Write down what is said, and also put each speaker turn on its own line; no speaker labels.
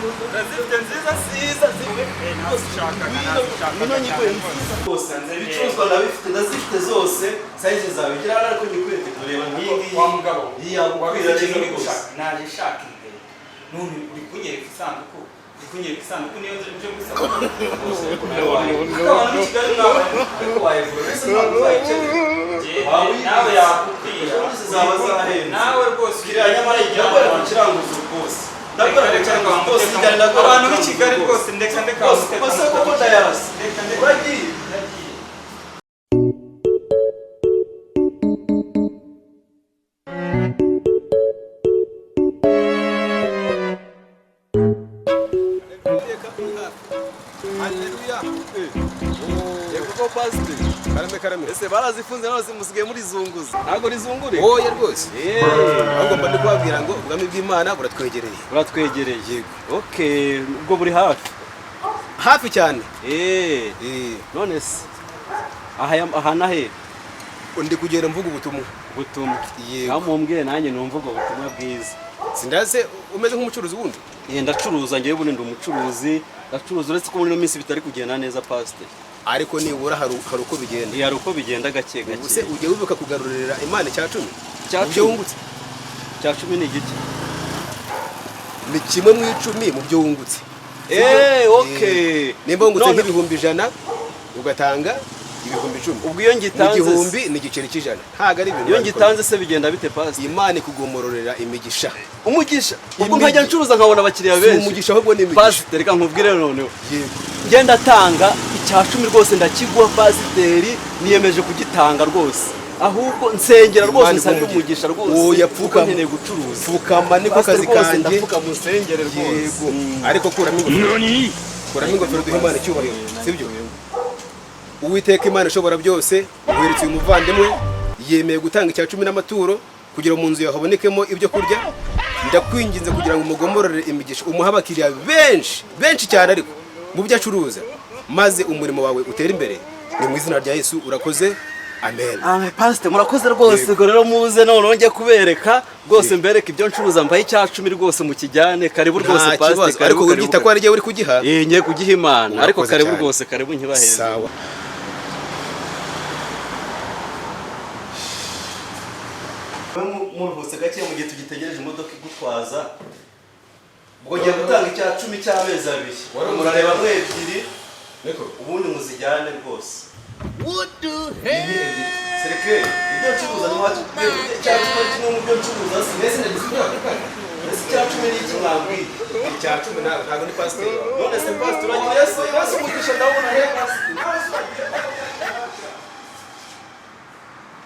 Zifite nziza siza zimwe bose ibicuruzwa ndabifite ndazifite zose size zawe gira ariko nyikwereke kureba nk'iyi
wa mugabo
yakwira cyane gusa
naje shaka imbere none uri kunyereka isanduku kunyereka isanduku niyo nje gusaba bose abantu Kigali nawe ariko wayegura ese nawe yakubwira
zaba zahenze
nawe rwose
kiriya nyamara igihakora ku kiranguzo rwose ndakora cyangwa rwose igari ndakora
abantu b'i Kigali rwose ndeka
bose koko ndayarasi uragiye
Karame
ese barazifunze nose musigaye muri zunguza
ntago rizungure
oya rwose
ahubwo mba ndikubabwira ngo ubwami bw'Imana
buratwegereye
yego
okay ubwo buri
hafi cyane
none se aha nahe
ndi kugera mvuga ubutumwa
yego aho mumbwiye nanjye numvuga ubutumwa bwiza
sindaze umeze nk'umucuruzi wundi
ndacuruza ngiye bundi umucuruzi ndacuruza uretse ko muri no minsi bitari kugenda neza pastor
ariko nibura hari uko bigenda
hari uko bigenda gake
use ujye wibuka kugarurira Imana cya 10
byo wungutse cya 10 ni igiki
ni kimwe mu 10 mu byo wungutse
okay
nimba wungutse nk'ibihumbi 100 ugatanga ibihumbi 10
ubwo iyo ngitanze
igihumbi ni igiceri cy'ijana ntago ari ibintu
iyo ngitanze se bigenda bite pastor
Imana ikugomororera imigisha
umugisha ubwo nkajya ncuruza nkabona abakiriya benshi
umugisha ahubwo ni imigisha
pastor reka nkubwire noneho ngenda tanga icya 10 rwose ndakigwa pastor niyemeje kugitanga rwose ahubwo nsengera rwose nsabye umugisha rwose
oya pfuka
nkeneye gucuruza
pfukama niko kazi kanjye
ndafuka mu nsengere rwose
ariko kuramo ingofero duhe Imana icyubahiro sibyo Uwiteka Imana ishobora byose uheretse uyu muvandimwe yemeye gutanga icya 10 n'amaturo kugira mu nzu yahabonekemo ibyo kurya ndakwinginze kugira ngo umugomororere imigisha umuha abakiriya benshi cyane ariko mu byo acuruza maze umurimo wawe utera imbere ni mu izina rya Yesu urakoze amen
pastor murakoze rwose ngo rero muze none njye kubereka rwose mbereka ibyo ncuruza mbaye icya 10 rwose mu kijyane karibu rwose pastor
ariko wigita ko ari je uri kugiha
ngiye kugiha Imana ariko karibu rwose karibu nkibaheze
sawa
muruhutse gake mu gihe tugitegereje imodoka igutwaza ubwo ngiye gutanga icya 10 cy'amezi abiri murareba mwe ebyiri ubundi muzijyane rwose what the hell sereke ibyo ncuruza ni watu icya 10 kimwe mu byo ncuruza sinese ndagisubira ese icya 10 ni iki mwambwiye
icya 10 ntago ni pastor
none se pastor agiye se umugisha ndabona he